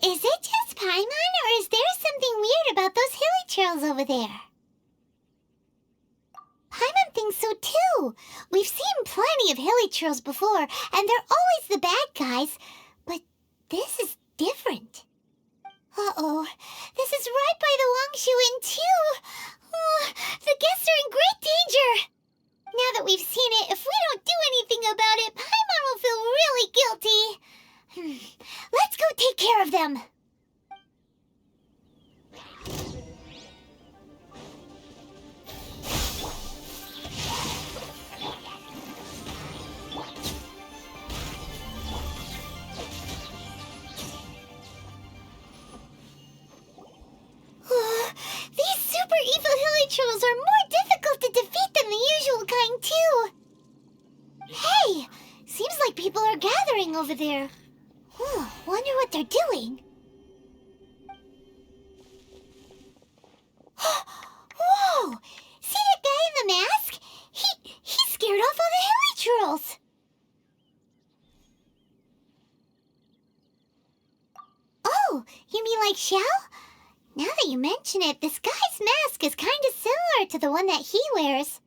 Is it just Paimon, or is there something weird about those hilly trails over there? Paimon thinks so too. We've seen plenty of hilly trails before, and they're always the bad guys, but this is different. Uh-oh, this is right by the Wangshu Inn too. Oh, the guests are in great danger. Now that we've seen it, if we don't do anything about it, Paimon will feel really guilty. Let's go take care of them. These super evil hilly trolls are more difficult to defeat than the usual kind, too. Hey, seems like people are gathering over there. Wonder what they're doing. Whoa! See that guy in the mask? He scared off all the hilly trolls. Oh, you mean like Xiao? Now that you mention it, this guy's mask is kind of similar to the one that he wears.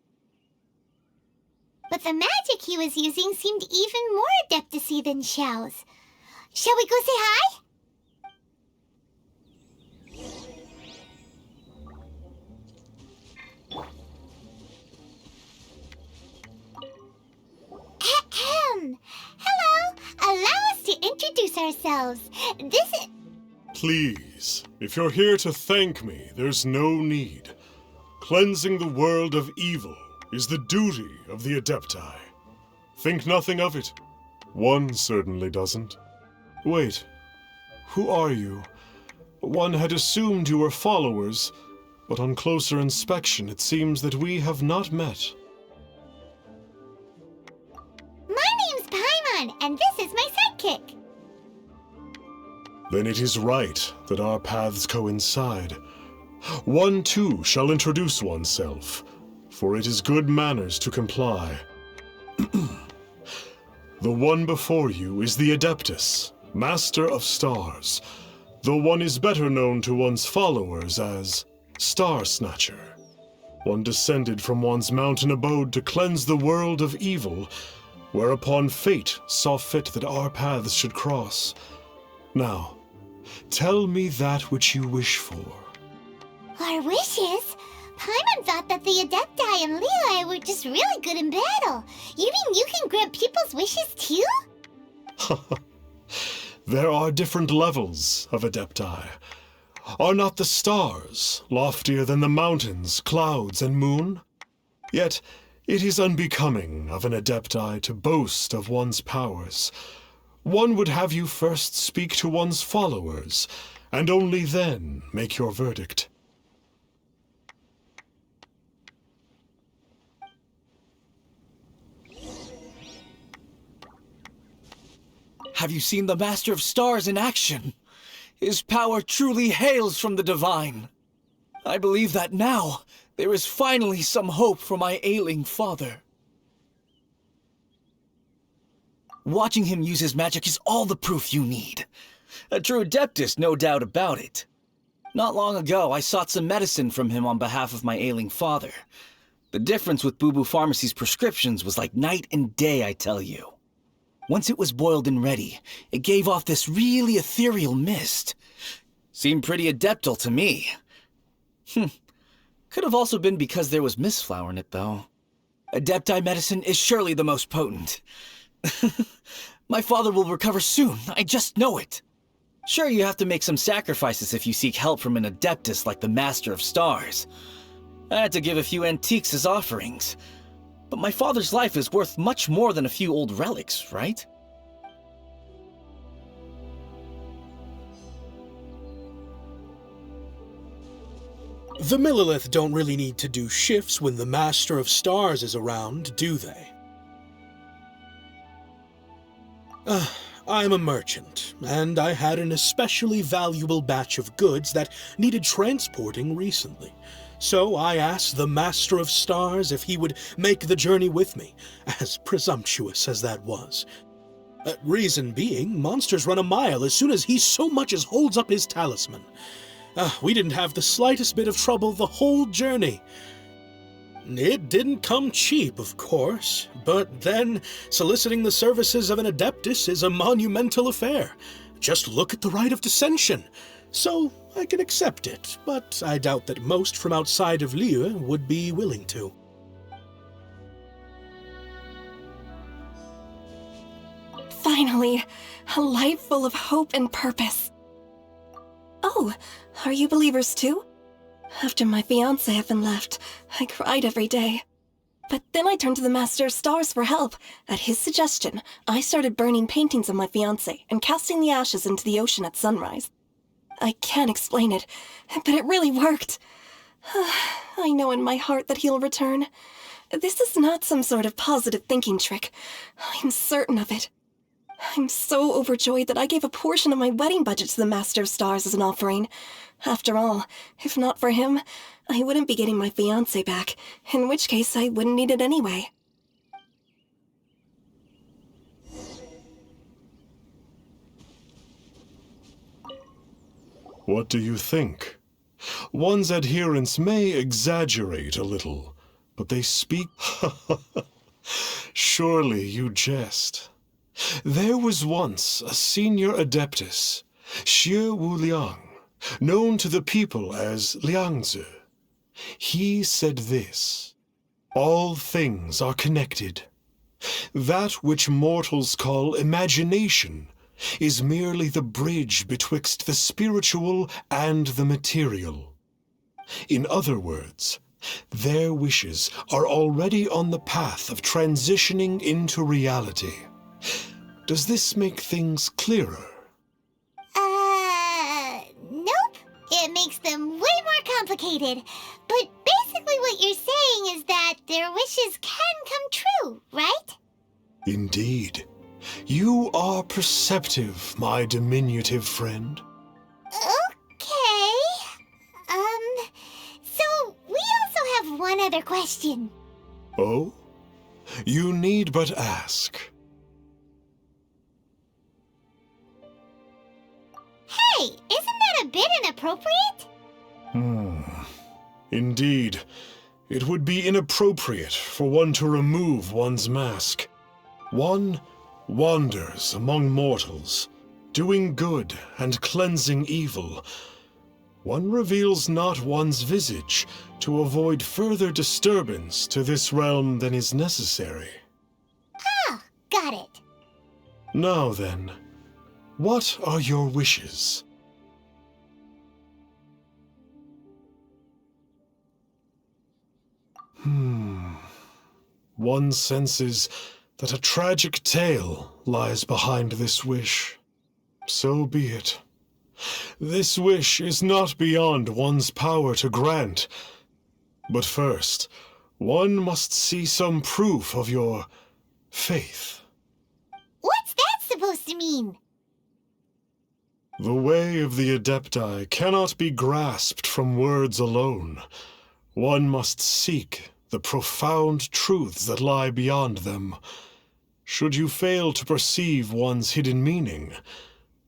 But the magic he was using seemed even more adeptus-y than Xiao's. Shall we go say hi? Ahem. Hello. Allow us to introduce ourselves. This is... Please, if you're here to thank me, there's no need. Cleansing the world of evil is the duty of the Adepti. Think nothing of it. One certainly doesn't. Wait, who are you? One had assumed you were followers, but on closer inspection it seems that we have not met. My name's Paimon, and this is my sidekick. Then it is right that our paths coincide. One too shall introduce oneself, for it is good manners to comply. The one before you is the Adeptus, Master of Stars, though one is better known to one's followers as Star Snatcher. One descended from one's mountain abode to cleanse the world of evil, whereupon fate saw fit that our paths should cross. Now, tell me that which you wish for. Our wishes? Paimon thought that the Adepti and Levi were just really good in battle. You mean you can grant people's wishes too? There are different levels of Adepti. Are not the stars loftier than the mountains, clouds, and moon? Yet it is unbecoming of an Adepti to boast of one's powers. One would have you first speak to one's followers, and only then make your verdict. Have you seen the Master of Stars in action? His power truly hails from the divine. I believe that now there is finally some hope for my ailing father. Watching him use his magic is all the proof you need. A true Adeptus, no doubt about it. Not long ago, I sought some medicine from him on behalf of my ailing father. The difference with Boo Boo Pharmacy's prescriptions was like night and day, I tell you. Once it was boiled and ready, it gave off this really ethereal mist. Seemed pretty adeptal to me. Could have also been because there was mistflower in it, though. Adepti medicine is surely the most potent. My father will recover soon, I just know it. Sure, you have to make some sacrifices if you seek help from an Adeptus like the Master of Stars. I had to give a few antiques as offerings. But my father's life is worth much more than a few old relics, right? The Millilith don't really need to do shifts when the Master of Stars is around, do they? I'm a merchant, and I had an especially valuable batch of goods that needed transporting recently. So I asked the Master of Stars if he would make the journey with me, as presumptuous as that was. Reason being, monsters run a mile as soon as he so much as holds up his talisman. We didn't have the slightest bit of trouble the whole journey. It didn't come cheap, of course, but then soliciting the services of an Adeptus is a monumental affair. Just look at the Rite of Dissension. So I can accept it, but I doubt that most from outside of Liyue would be willing to. Finally, a life full of hope and purpose. Oh, are you believers too? After my fiancé had been left, I cried every day. But then I turned to the Master of Stars for help. At his suggestion, I started burning paintings of my fiancé and casting the ashes into the ocean at sunrise. I can't explain it, but it really worked. I know in my heart that he'll return. This is not some sort of positive thinking trick. I'm certain of it. I'm so overjoyed that I gave a portion of my wedding budget to the Master of Stars as an offering. After all, if not for him, I wouldn't be getting my fiancé back, in which case I wouldn't need it anyway. What do you think? One's adherents may exaggerate a little, but they speak... Surely you jest. There was once a senior adeptus, Xie Wuliang, known to the people as Liangzi. He said this: all things are connected. That which mortals call imagination is merely the bridge betwixt the spiritual and the material. In other words, their wishes are already on the path of transitioning into reality. Does this make things clearer? Nope. It makes them way more complicated. But basically what you're saying is that their wishes can come true, right? Indeed. You are perceptive, my diminutive friend. Okay. So we also have one other question. Oh? You need but ask. Hey, isn't that a bit inappropriate? Indeed. It would be inappropriate for one to remove one's mask. One wanders among mortals, doing good and cleansing evil. One reveals not one's visage to avoid further disturbance to this realm than is necessary. Ah, got it. Now then, what are your wishes? One senses that a tragic tale lies behind this wish. So be it. This wish is not beyond one's power to grant. But first, one must see some proof of your faith. What's that supposed to mean? The way of the Adepti cannot be grasped from words alone. One must seek the profound truths that lie beyond them. Should you fail to perceive one's hidden meaning,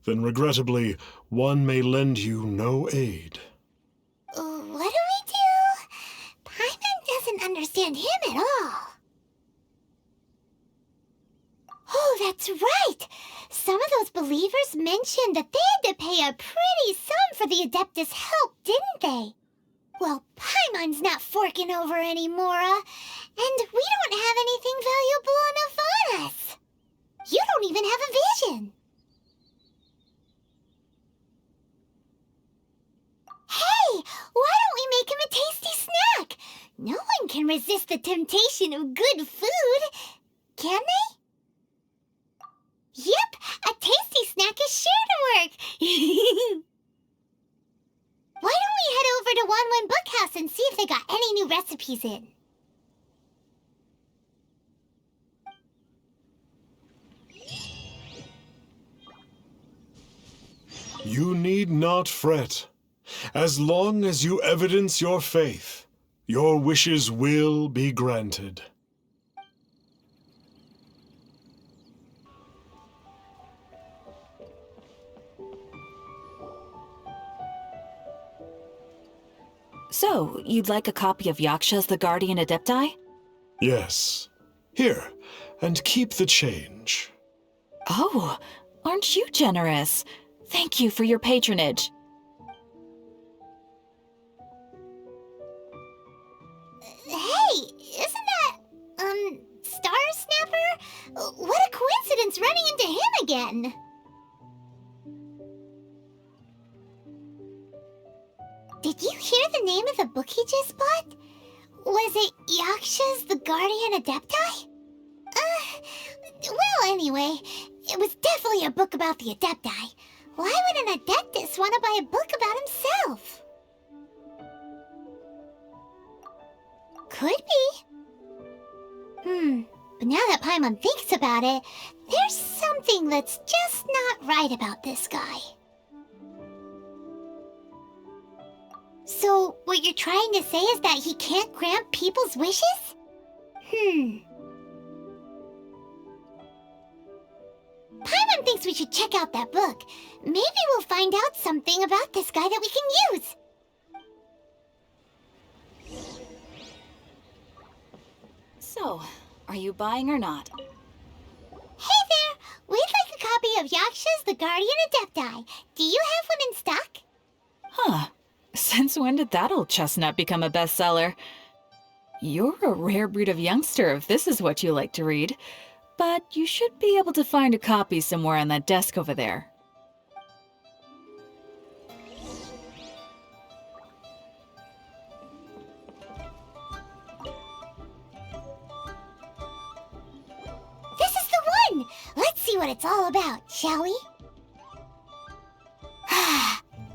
then regrettably, one may lend you no aid. What do we do? Paimon doesn't understand him at all. Oh, that's right! Some of those believers mentioned that they had to pay a pretty sum for the Adeptus help, didn't they? Well, Paimon's not forking over anymore, and we don't have anything valuable enough on us. You don't even have a vision. Hey, why don't we make him a tasty snack? No one can resist the temptation of good food, can they? Yep, a tasty snack is sure to work. Why don't we head over to Wanwen Bookhouse and see if they got any new recipes in? You need not fret. As long as you evidence your faith, your wishes will be granted. So, you'd like a copy of Yaksha's The Guardian Adepti? Yes. Here, and keep the change. Oh, aren't you generous? Thank you for your patronage. Hey, isn't that, Star Snapper? What a coincidence running into him again! Did you hear the name of the book he just bought? Was it Yaksha's The Guardian Adepti? Well, anyway, it was definitely a book about the Adepti. Why would an Adeptus want to buy a book about himself? Could be. But now that Paimon thinks about it, there's something that's just not right about this guy. So, what you're trying to say is that he can't grant people's wishes? Paimon thinks we should check out that book. Maybe we'll find out something about this guy that we can use. So, are you buying or not? Hey there! We'd like a copy of Yaksha's The Guardian Adepti. Do you have one in stock? Huh. Since when did that old chestnut become a bestseller? You're a rare breed of youngster if this is what you like to read. But you should be able to find a copy somewhere on that desk over there. This is the one! Let's see what it's all about, shall we?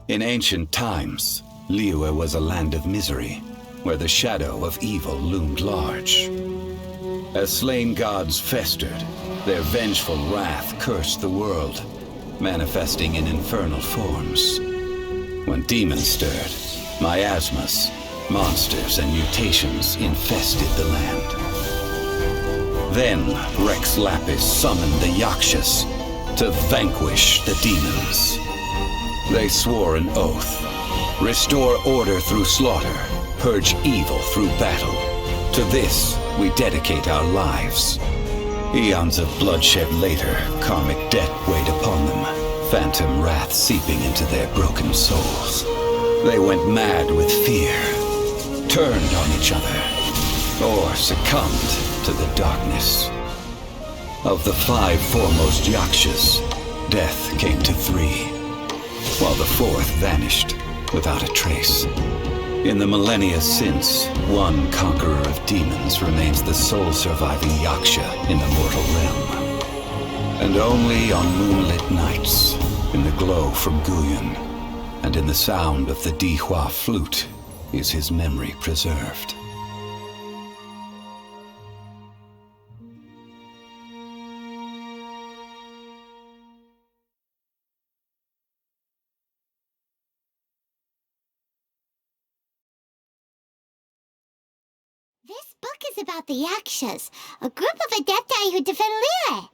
In ancient times, Liyue was a land of misery, where the shadow of evil loomed large. As slain gods festered, their vengeful wrath cursed the world, manifesting in infernal forms. When demons stirred, miasmas, monsters, and mutations infested the land. Then Rex Lapis summoned the Yakshas to vanquish the demons. They swore an oath: restore order through slaughter, purge evil through battle. To this, we dedicate our lives. Eons of bloodshed later, karmic debt weighed upon them, phantom wrath seeping into their broken souls. They went mad with fear, turned on each other, or succumbed to the darkness. Of the 5 foremost Yakshas, death came to 3, while the 4th vanished without a trace. In the millennia since, one conqueror of demons remains the sole surviving Yaksha in the mortal realm. And only on moonlit nights, in the glow from Guyon, and in the sound of the Dihua flute, is his memory preserved. This book is about the Yakshas, a group of Adepti who defend Liyue.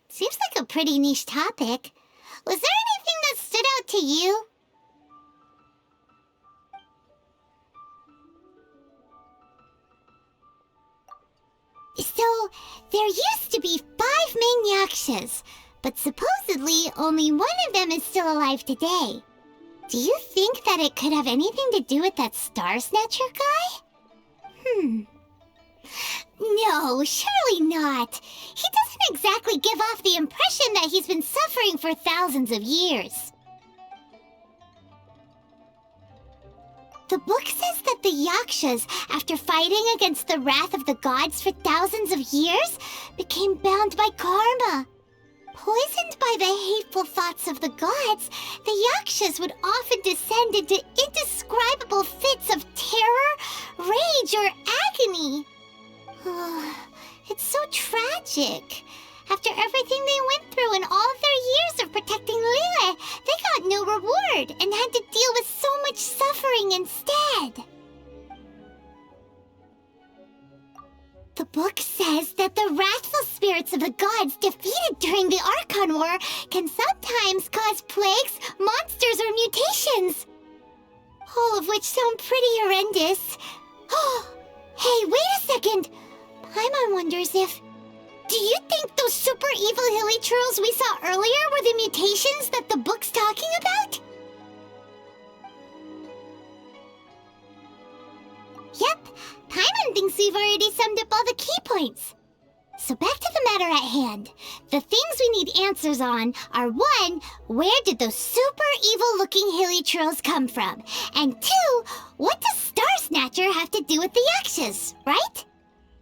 Seems like a pretty niche topic. Was there anything that stood out to you? So, there used to be 5 main Yakshas, but supposedly only one of them is still alive today. Do you think that it could have anything to do with that Star Snatcher guy? No, surely not. He doesn't exactly give off the impression that he's been suffering for thousands of years. The book says that the Yakshas, after fighting against the wrath of the gods for thousands of years, became bound by karma. Poisoned by the hateful thoughts of the gods, the Yakshas would often descend into indescribable fits of terror, rage, or agony. It's so tragic. After everything they went through and all their years of protecting Liyue, they got no reward and had to deal with so much suffering instead. The book says that the wrathful spirits of the gods defeated during the Archon War can sometimes cause plagues, monsters, or mutations. All of which sound pretty horrendous. Hey, wait a second! Paimon wonders if... Do you think those super evil hilly churls we saw earlier were the mutations that the book's talking about? Yep, Paimon thinks we've already summed up all the key points. So back to the matter at hand. The things we need answers on are 1, where did those super evil-looking hilly churls come from? And 2, what does Star Snatcher have to do with the Yakshas, right?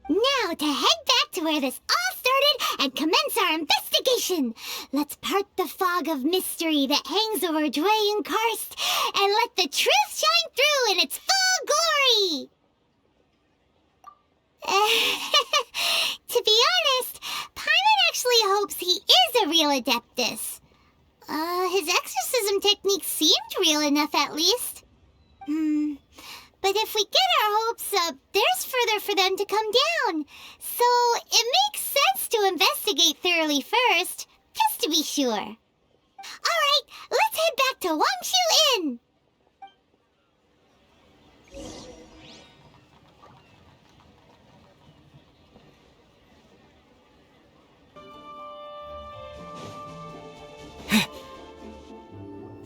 Now to head back to where this all started and commence our investigation. Let's part the fog of mystery that hangs over Dwayne Karst and let the truth shine through in its full glory. To be honest, Paimon actually hopes he is a real Adeptus. His exorcism technique seemed real enough at least. But if we get our hopes up, there's further for them to come down. So it makes sense to investigate thoroughly first, just to be sure. Alright, let's head back to Wangshu Inn!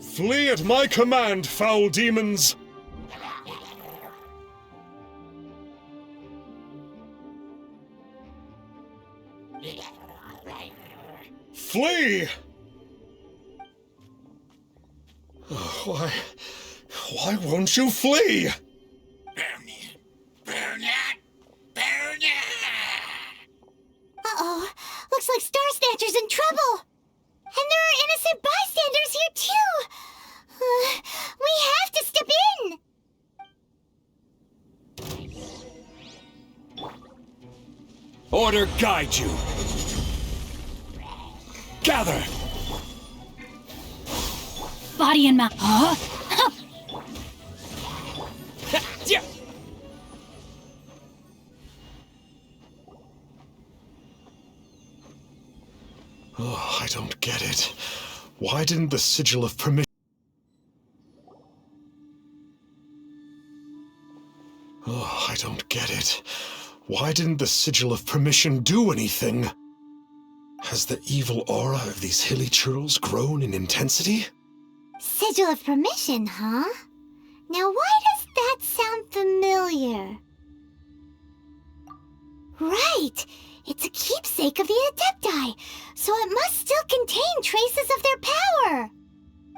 Flee at my command, foul demons! Flee! Why won't you flee? Uh-oh, looks like Star Snatcher's in trouble! And there are innocent bystanders here too! We have to step in! Order guide you. Gather! Body and mouth. Huh? Yeah. Oh, I don't get it. Why didn't the sigil of permission... Oh, I don't get it. Why didn't the sigil of permission do anything? Has the evil aura of these hilly churls grown in intensity? Sigil of permission, huh? Now why does that sound familiar? Right! It's a keepsake of the Adepti, so it must still contain traces of their power!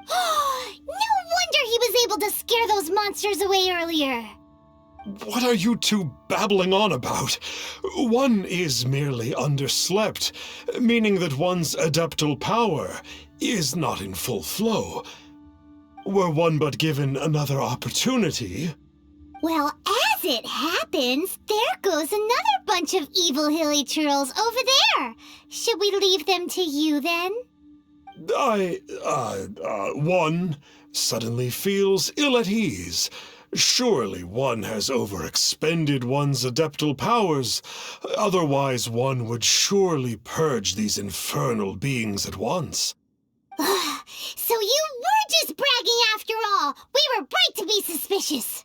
No wonder he was able to scare those monsters away earlier! What are you two babbling on about? One is merely underslept, meaning that one's adeptal power is not in full flow. Were one but given another opportunity... Well, as it happens, there goes another bunch of evil hilly churls over there. Should we leave them to you, then? One suddenly feels ill at ease. Surely one has overexpended one's adeptal powers. Otherwise, one would surely purge these infernal beings at once. So you were just bragging after all. We were right to be suspicious.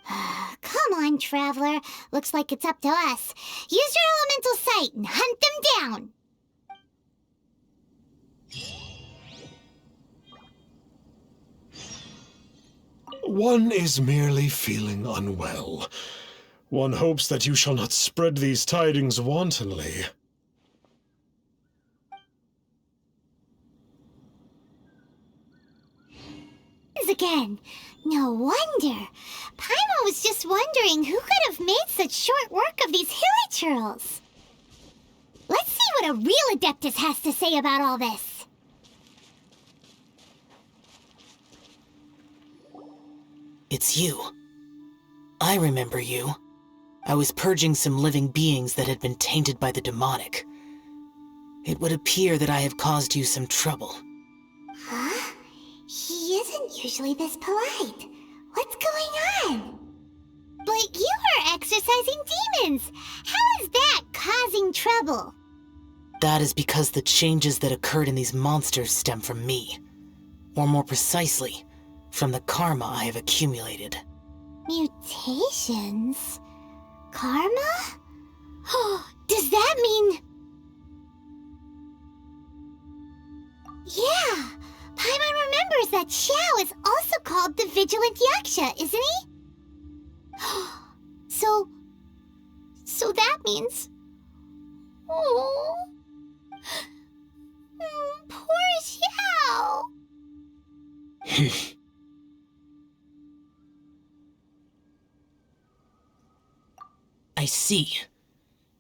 Come on, Traveler. Looks like it's up to us. Use your elemental sight and hunt them down. One is merely feeling unwell. One hopes that you shall not spread these tidings wantonly. Again. No wonder. Paimon was just wondering who could have made such short work of these hilly churls. Let's see what a real Adeptus has to say about all this. It's you. I remember you. I was purging some living beings that had been tainted by the demonic. It would appear that I have caused you some trouble. isn't usually this polite. What's going on? But you are exercising demons! How is that causing trouble? That is because the changes that occurred in these monsters stem from me. Or more precisely, from the karma I have accumulated. Mutations? Karma? Does that mean... Yeah! Paimon remembers that Xiao is also called the Vigilant Yaksha, isn't he? So that means... Oh... Poor Xiao! I see.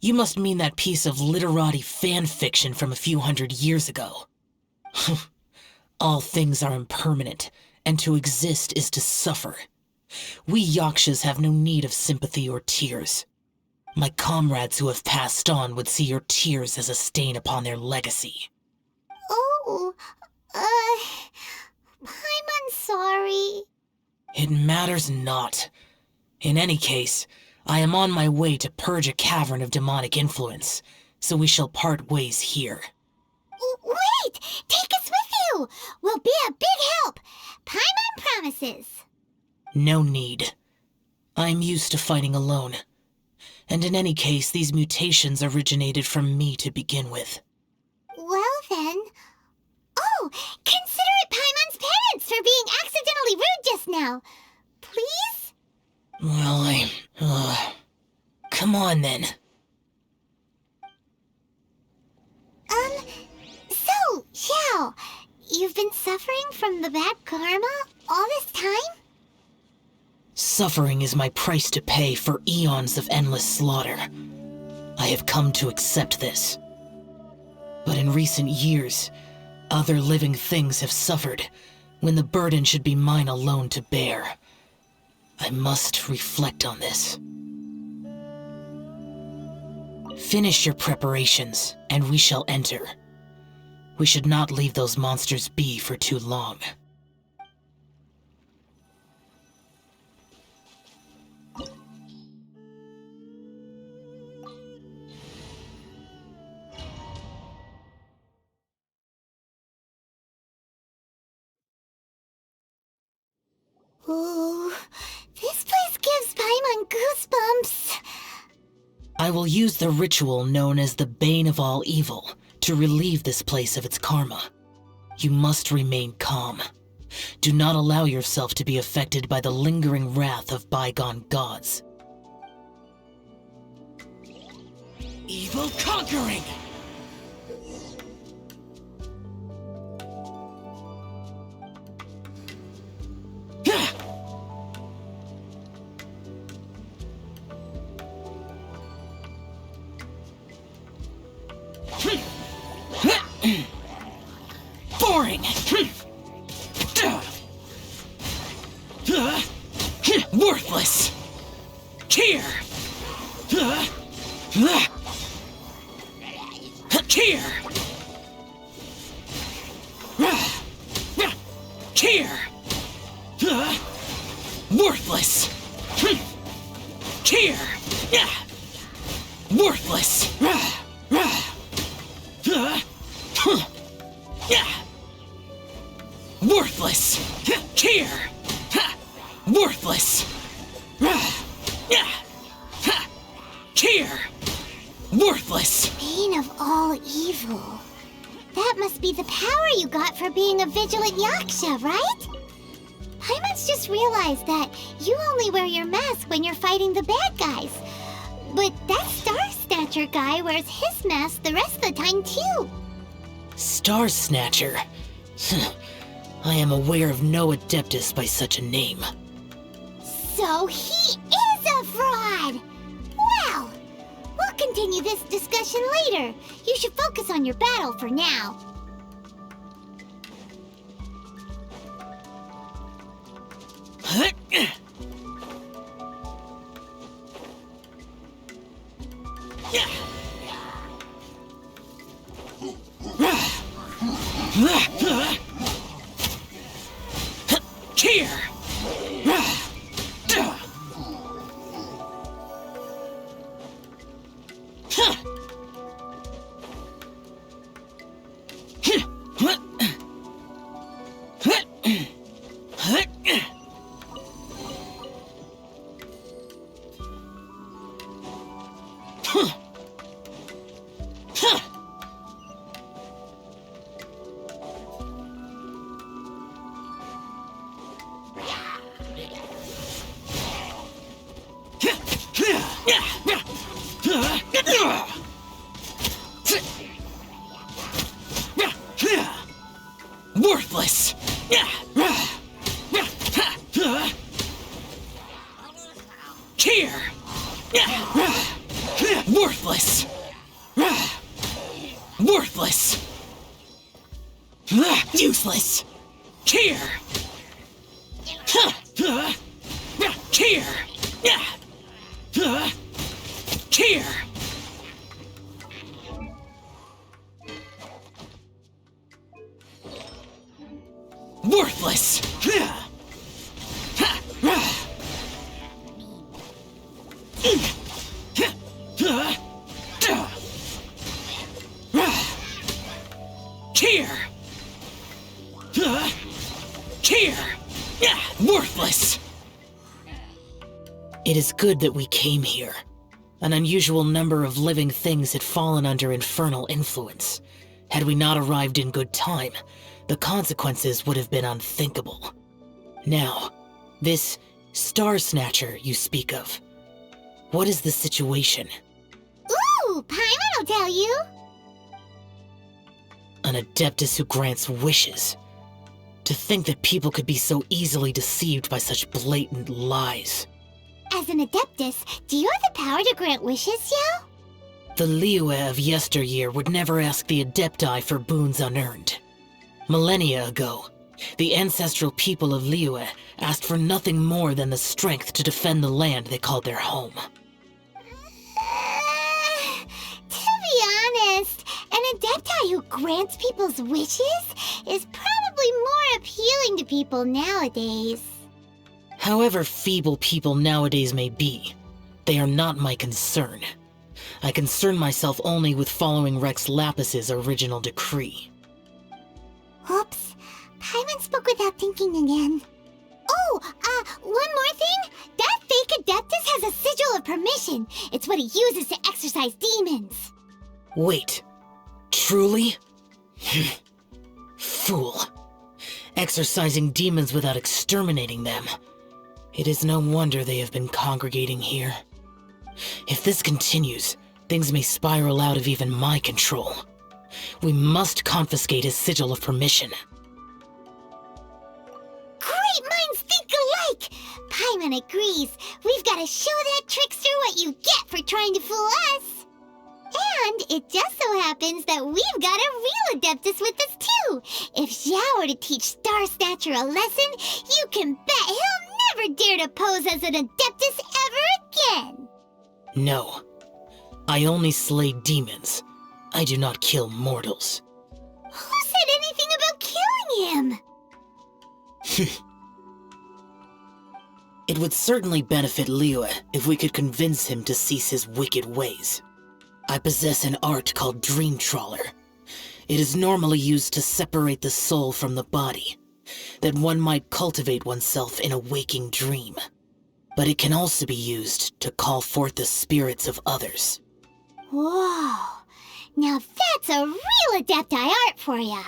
You must mean that piece of literati fan fiction from a few hundred years ago. All things are impermanent, and to exist is to suffer. We Yakshas have no need of sympathy or tears. My comrades who have passed on would see your tears as a stain upon their legacy. Oh, I'm sorry. It matters not. In any case, I am on my way to purge a cavern of demonic influence, so we shall part ways here. Wait! Take us with you! We'll be a big help! Paimon promises! No need. I'm used to fighting alone. And in any case, these mutations originated from me to begin with. Well then... Oh! Consider it Paimon's penance for being accidentally rude just now! Please? Well, come on then. So, Xiao, you've been suffering from the bad karma all this time? Suffering is my price to pay for eons of endless slaughter. I have come to accept this. But in recent years, other living things have suffered, when the burden should be mine alone to bear. I must reflect on this. Finish your preparations, and we shall enter. We should not leave those monsters be for too long. Ooh, this place gives Paimon goosebumps. I will use the ritual known as the Bane of All Evil to relieve this place of its karma. You must remain calm. Do not allow yourself to be affected by the lingering wrath of bygone gods. Evil conquering! Boring! Worthless! Here! Here! Here! Worthless! Here! Worthless! Worthless! Here! Worthless! Here! Worthless! Bane of all evil. That must be the power you got for being a vigilant yaksha, right? Paimon's just realized that you only wear your mask when you're fighting the bad guys. But that Star Snatcher guy wears his mask the rest of the time, too. Star Snatcher? I am aware of no Adeptus by such a name. So he is a fraud! Well, we'll continue this discussion later. You should focus on your battle for now. Here! Worthless! Worthless! Useless! Here! Here! Here! Worthless! Here! Here! Worthless! It is good that we came here. An unusual number of living things had fallen under infernal influence. Had we not arrived in good time, the consequences would have been unthinkable. Now, this Star Snatcher you speak of, what is the situation? Ooh, Paimon will tell you. An Adeptus who grants wishes. To think that people could be so easily deceived by such blatant lies. As an Adeptus, do you have the power to grant wishes, Xiao? The Liyue of yesteryear would never ask the Adepti for boons unearned. Millennia ago, the ancestral people of Liyue asked for nothing more than the strength to defend the land they called their home. To be honest, an Adepti who grants people's wishes is probably more appealing to people nowadays. However feeble people nowadays may be, they are not my concern. I concern myself only with following Rex Lapis's original decree. Oops, Paimon spoke without thinking again. Oh, one more thing. That fake Adeptus has a sigil of permission. It's what he uses to exorcise demons. Wait, truly? Fool. Exorcising demons without exterminating them. It is no wonder they have been congregating here. If this continues, things may spiral out of even my control. We must confiscate his sigil of permission. Great minds think alike! Paimon agrees. We've got to show that trickster what you get for trying to fool us. And it just so happens that we've got a real Adeptus with us too. If Xiao were to teach Star Snatcher a lesson, you can bet he'll never dare to pose as an Adeptus ever again. No. I only slay demons. I do not kill mortals. Who said anything about killing him? It would certainly benefit Liyue if we could convince him to cease his wicked ways. I possess an art called Dream Trawler. It is normally used to separate the soul from the body, that one might cultivate oneself in a waking dream. But it can also be used to call forth the spirits of others. Whoa, now that's a real Adepti art for ya.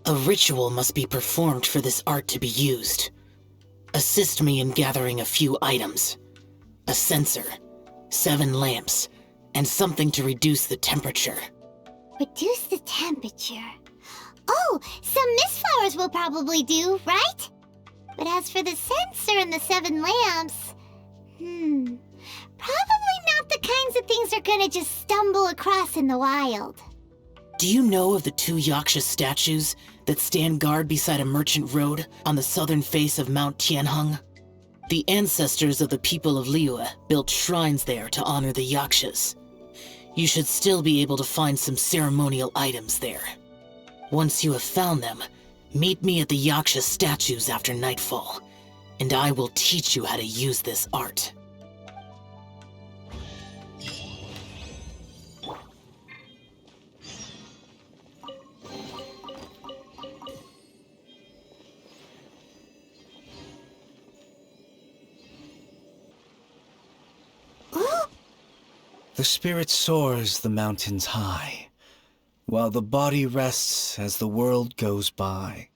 A ritual must be performed for this art to be used. Assist me in gathering a few items. A censer, 7 lamps, and something to reduce the temperature. Reduce the temperature. Oh, some mist flowers will probably do, right? But as for the censer and the 7 lamps, probably not the kinds of things they're gonna just stumble across in the wild. Do you know of the 2 Yaksha statues that stand guard beside a merchant road on the southern face of Mount Tianheng? The ancestors of the people of Liyue built shrines there to honor the Yakshas. You should still be able to find some ceremonial items there. Once you have found them, meet me at the Yaksha statues after nightfall, and I will teach you how to use this art. The spirit soars the mountains high, while the body rests as the world goes by.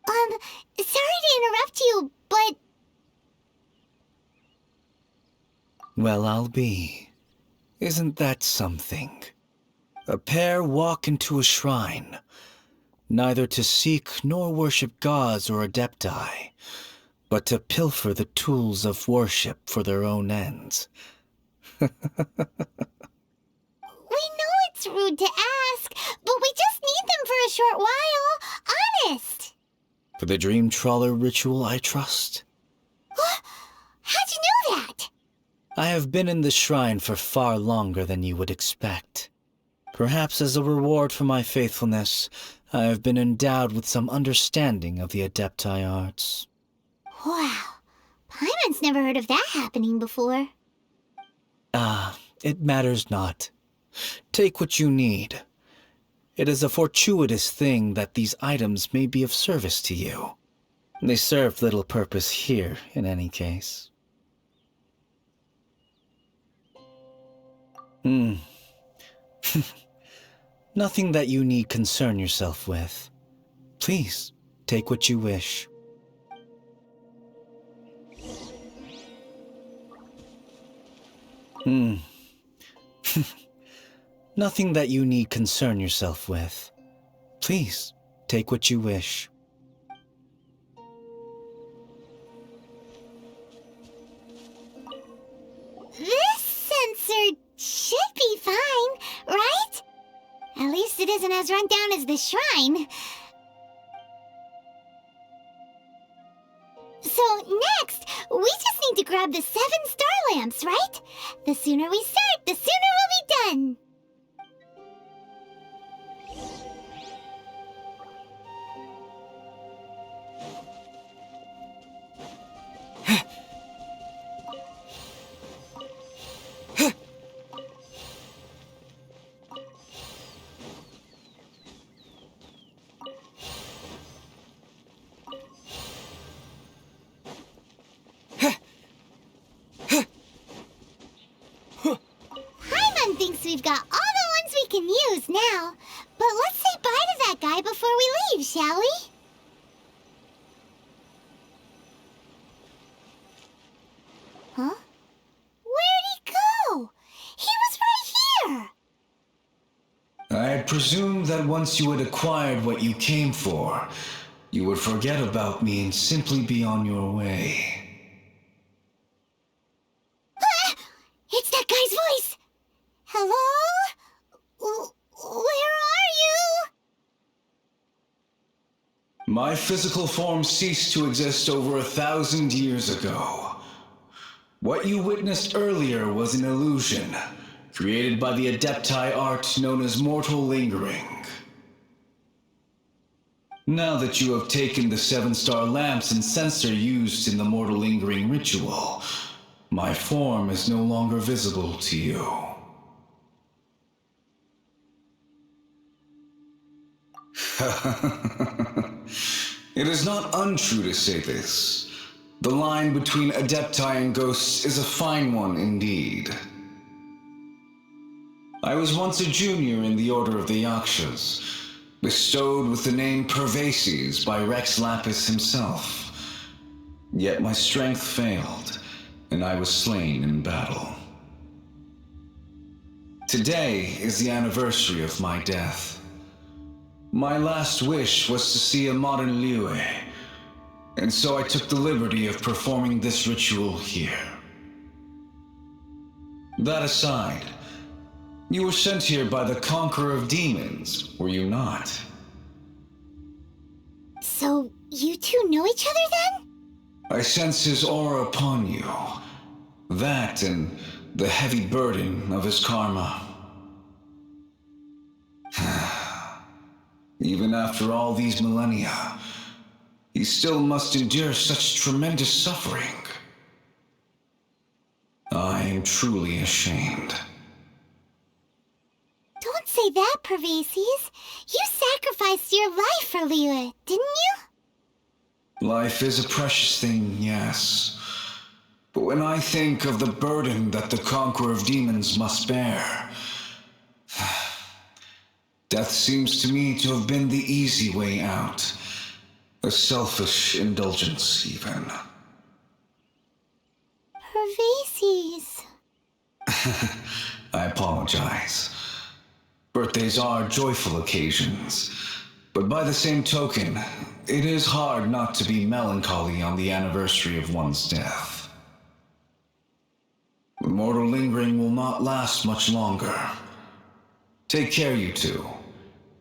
Sorry to interrupt you, but... Well, I'll be. Isn't that something? A pair walk into a shrine, neither to seek nor worship gods or adepti, but to pilfer the tools of worship for their own ends. We know it's rude to ask, but we just need them for a short while. Honest. For the Dream Trawler ritual, I trust. How'd you know that? I have been in the shrine for far longer than you would expect. Perhaps as a reward for my faithfulness, I have been endowed with some understanding of the Adepti arts. Wow. Paimon's never heard of that happening before. It matters not. Take what you need. It is a fortuitous thing that these items may be of service to you. They serve little purpose here, in any case. Nothing that you need concern yourself with. Please, take what you wish. Nothing that you need concern yourself with. Please, take what you wish. This sensor should be fine, right? At least it isn't as run down as the shrine. So next, we just need to grab the 7 star lamps, right? The sooner we start, the sooner we'll be done. Paimon thinks we've got all the ones we can use now. But let's say bye to that guy before we leave, shall we? Huh? Where'd he go? He was right here! I presumed that once you had acquired what you came for, you would forget about me and simply be on your way. Ah! It's that guy's voice! Hello? Where are you? My physical form ceased to exist over 1,000 years ago. What you witnessed earlier was an illusion, created by the Adepti art known as mortal lingering. Now that you have taken the 7-star lamps and sensor used in the mortal lingering ritual, my form is no longer visible to you. It is not untrue to say this. The line between Adepti and ghosts is a fine one indeed. I was once a junior in the Order of the Yakshas, bestowed with the name Pervases by Rex Lapis himself. Yet my strength failed, and I was slain in battle. Today is the anniversary of my death. My last wish was to see a modern Liyue, and so I took the liberty of performing this ritual here. That aside, you were sent here by the Conqueror of Demons, were you not? So, you two know each other then? I sense his aura upon you. That and the heavy burden of his karma. Even after all these millennia, he still must endure such tremendous suffering. I am truly ashamed. Don't say that, Pervases. You sacrificed your life for Liyue, didn't you? Life is a precious thing, yes. But when I think of the burden that the Conqueror of Demons must bear, death seems to me to have been the easy way out. A selfish indulgence, even. Pervases. I apologize. Birthdays are joyful occasions, But by the same token, it is hard not to be melancholy on the anniversary of one's death. The mortal lingering will not last much longer. Take care, you two,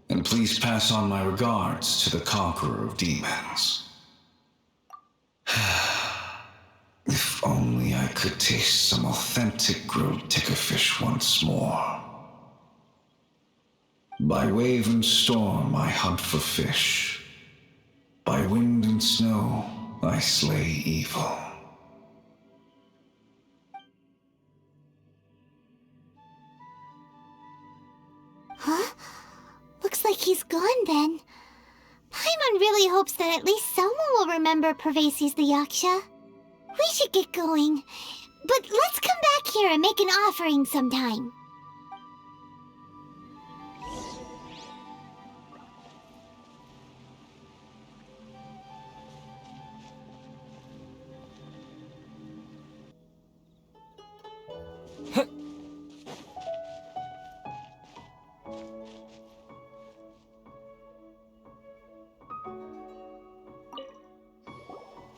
and please pass on my regards to the conqueror of demons. If only I could taste some authentic grilled tickerfish once more. By wave and storm I hunt for fish. By wind and snow I slay evil. Huh? Looks like he's gone then. Paimon really hopes that at least someone will remember Pervases the Yaksha. We should get going. But let's come back here and make an offering sometime.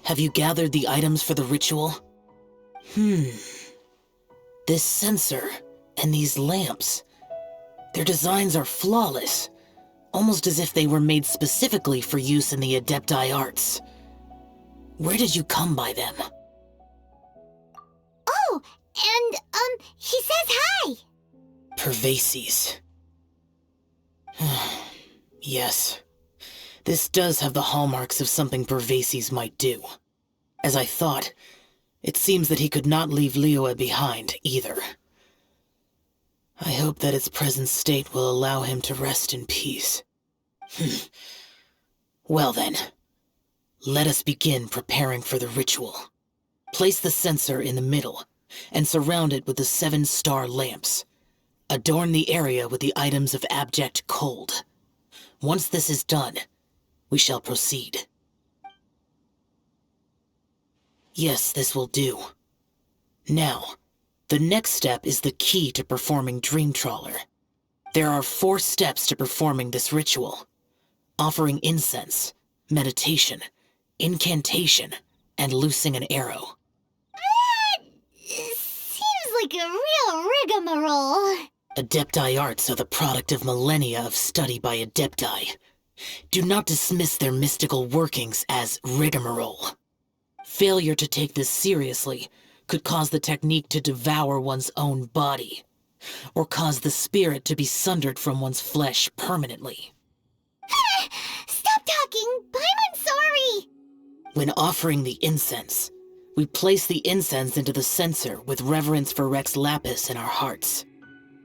Have you gathered the items for the ritual? This censer and these lamps. Their designs are flawless, almost as if they were made specifically for use in the Adepti arts. Where did you come by them? Oh, and, he says hi! Pervases. Yes. This does have the hallmarks of something Pervases might do. As I thought, it seems that he could not leave Liyue behind, either. I hope that its present state will allow him to rest in peace. Well then, let us begin preparing for the ritual. Place the censer in the middle, and surround it with the 7-star lamps. Adorn the area with the items of abject cold. Once this is done, we shall proceed. Yes, this will do. Now, the next step is the key to performing Dream Trawler. There are 4 steps to performing this ritual: offering incense, meditation, incantation, and loosing an arrow. That seems like a real rigmarole. Adepti arts are the product of millennia of study by Adepti. Do not dismiss their mystical workings as rigmarole. Failure to take this seriously could cause the technique to devour one's own body, or cause the spirit to be sundered from one's flesh permanently. Stop talking! I'm sorry! When offering the incense, we place the incense into the censer with reverence for Rex Lapis in our hearts.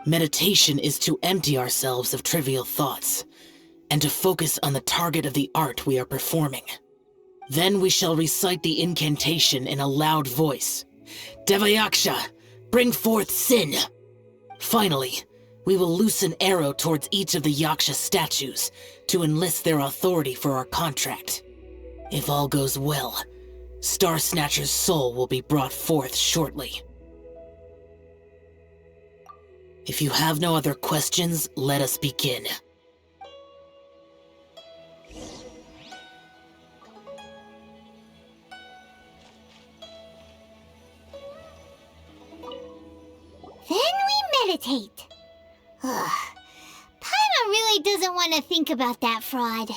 Meditation is to empty ourselves of trivial thoughts, and to focus on the target of the art we are performing. Then we shall recite the incantation in a loud voice. Devayaksha, bring forth sin! Finally, we will loose an arrow towards each of the Yaksha statues to enlist their authority for our contract. If all goes well, Star Snatcher's soul will be brought forth shortly. If you have no other questions, let us begin. Then we meditate. Ugh. Paimon really doesn't want to think about that fraud.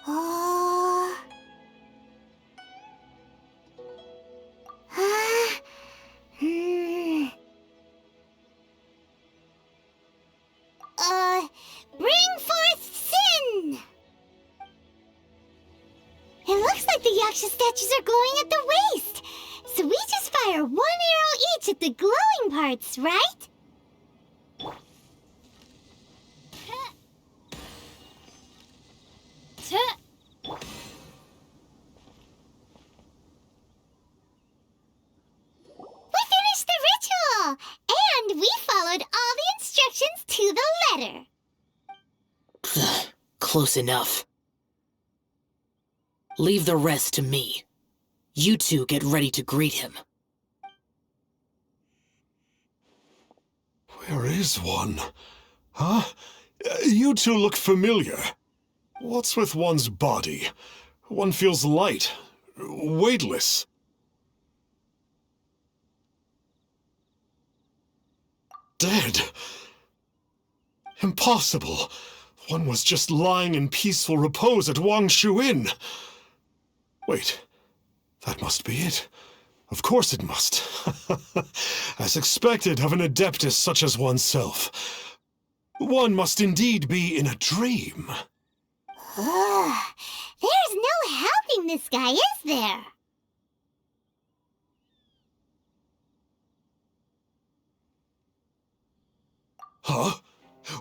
Oh. Bring forth sin! It looks like the Yaksha statues are glowing at the waist. So we just fire 1 arrow each at the glowing parts, right? We finished the ritual! And we followed all the instructions to the letter. Close enough. Leave the rest to me. You two get ready to greet him. There is one. Huh? You two look familiar. What's with one's body? One feels light, weightless. Dead. Impossible. One was just lying in peaceful repose at Wangshu Inn. Wait, that must be it. Of course it must. As expected of an adeptus such as oneself. One must indeed be in a dream. There's no helping this guy, is there? Huh?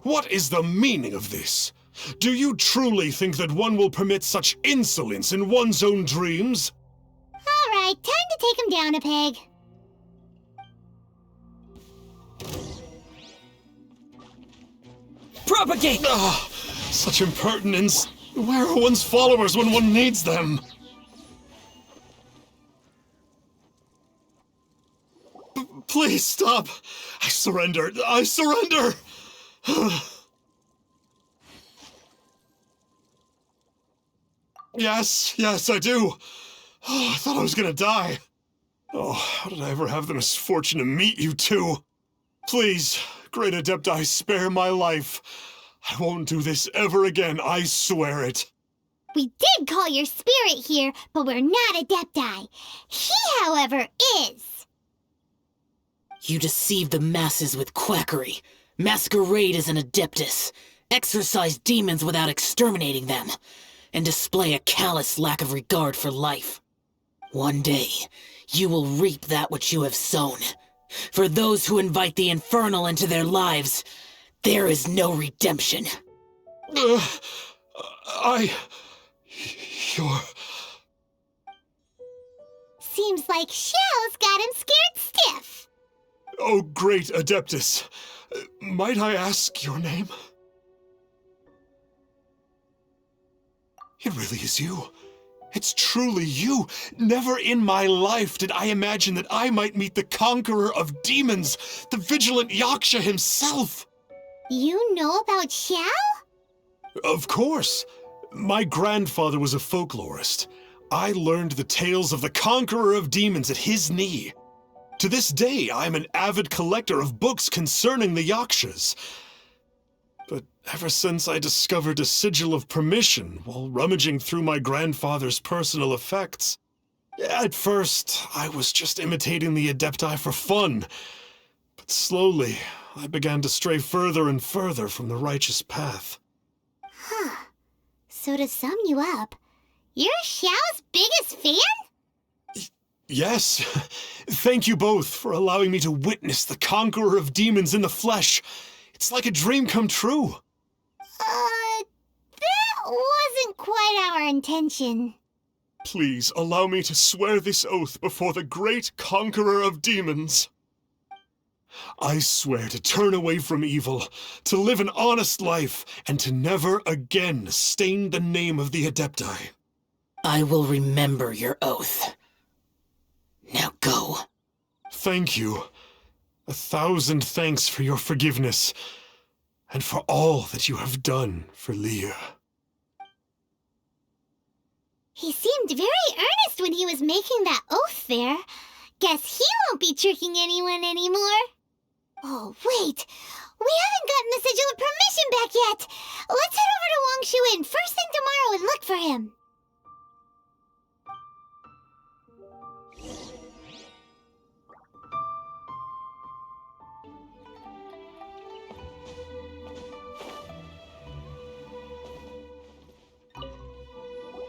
What is the meaning of this? Do you truly think that one will permit such insolence in one's own dreams? All right, time to take him down a peg. Propagate! Ah, such impertinence. Where are one's followers when one needs them? Please stop. I surrender. I surrender. Yes, I do. Oh, I thought I was gonna die. Oh, how did I ever have the misfortune to meet you two? Please, great Adepti, spare my life. I won't do this ever again, I swear it. We did call your spirit here, but we're not Adepti. He, however, is. You deceive the masses with quackery, masquerade as an adeptus, exorcise demons without exterminating them, and display a callous lack of regard for life. One day, you will reap that which you have sown. For those who invite the infernal into their lives, there is no redemption. You're... Seems like Xiao's got him scared stiff. Oh, great Adeptus. Might I ask your name? It really is you. It's truly you. Never in my life did I imagine that I might meet the conqueror of demons, the vigilant Yaksha himself. You know about Xiao? Of course. My grandfather was a folklorist. I learned the tales of the conqueror of demons at his knee. To this day, I'm an avid collector of books concerning the Yakshas. But ever since I discovered a sigil of permission while rummaging through my grandfather's personal effects, at first, I was just imitating the Adepti for fun. But slowly, I began to stray further and further from the righteous path. Huh. So to sum you up, you're Xiao's biggest fan? Yes. Thank you both for allowing me to witness the conqueror of demons in the flesh. It's like a dream come true. That wasn't quite our intention. Please allow me to swear this oath before the great conqueror of demons. I swear to turn away from evil, to live an honest life, and to never again stain the name of the Adepti. I will remember your oath. Now go. Thank you. 1,000 thanks for your forgiveness, and for all that you have done for Leah. He seemed very earnest when he was making that oath there. Guess he won't be tricking anyone anymore. Oh, wait. We haven't gotten the sigil of permission back yet. Let's head over to Wangshu Inn first thing tomorrow and look for him.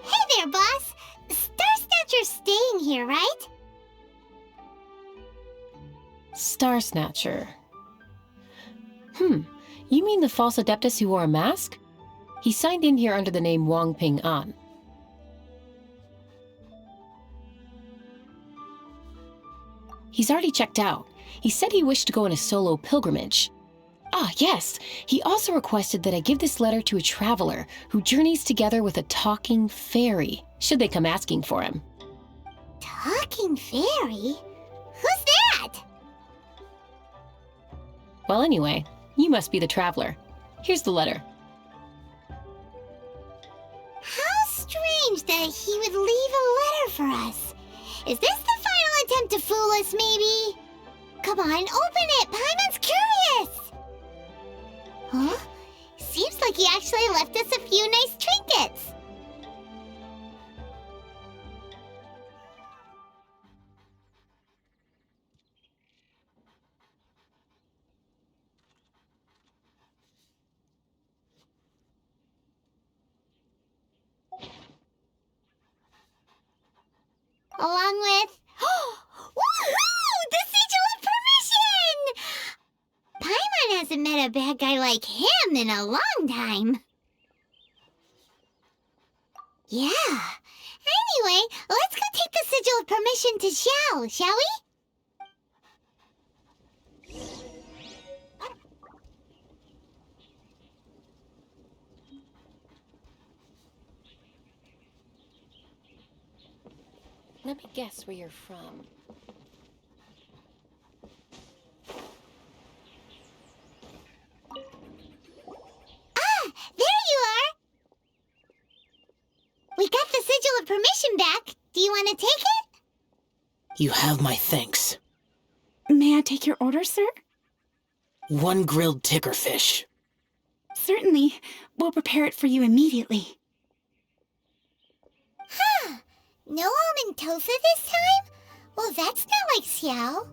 Hey there, boss. Star Snatcher's staying here, right? Star Snatcher. You mean the false Adeptus who wore a mask? He signed in here under the name Wang Ping An. He's already checked out. He said he wished to go on a solo pilgrimage. Ah, yes. He also requested that I give this letter to a traveler who journeys together with a talking fairy, should they come asking for him. Talking fairy? Who's that? Well, anyway, you must be the traveler. Here's the letter. How strange that he would leave a letter for us. Is this the final attempt to fool us, maybe? Come on, open it! Paimon's curious! Huh? Seems like he actually left us a few nice trinkets. Along with... Woohoo! The Sigil of Permission! Paimon hasn't met a bad guy like him in a long time. Yeah. Anyway, let's go take the Sigil of Permission to Xiao, shall we? Let me guess where you're from. Ah, there you are! We got the Sigil of Permission back. Do you want to take it? You have my thanks. May I take your order, sir? 1 grilled ticker fish. Certainly. We'll prepare it for you immediately. Huh. No almond tofu this time? Well, that's not like Xiao.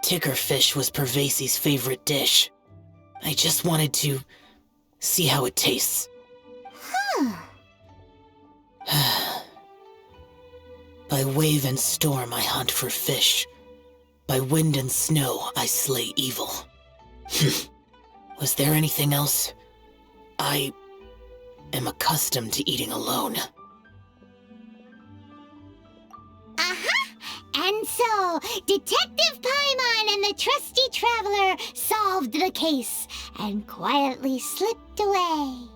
Ticker fish was Pervasi's favorite dish. I just wanted to see how it tastes. Huh. By wave and storm I hunt for fish. By wind and snow I slay evil. Was there anything else? I am accustomed to eating alone. And so, Detective Paimon and the trusty traveler solved the case and quietly slipped away.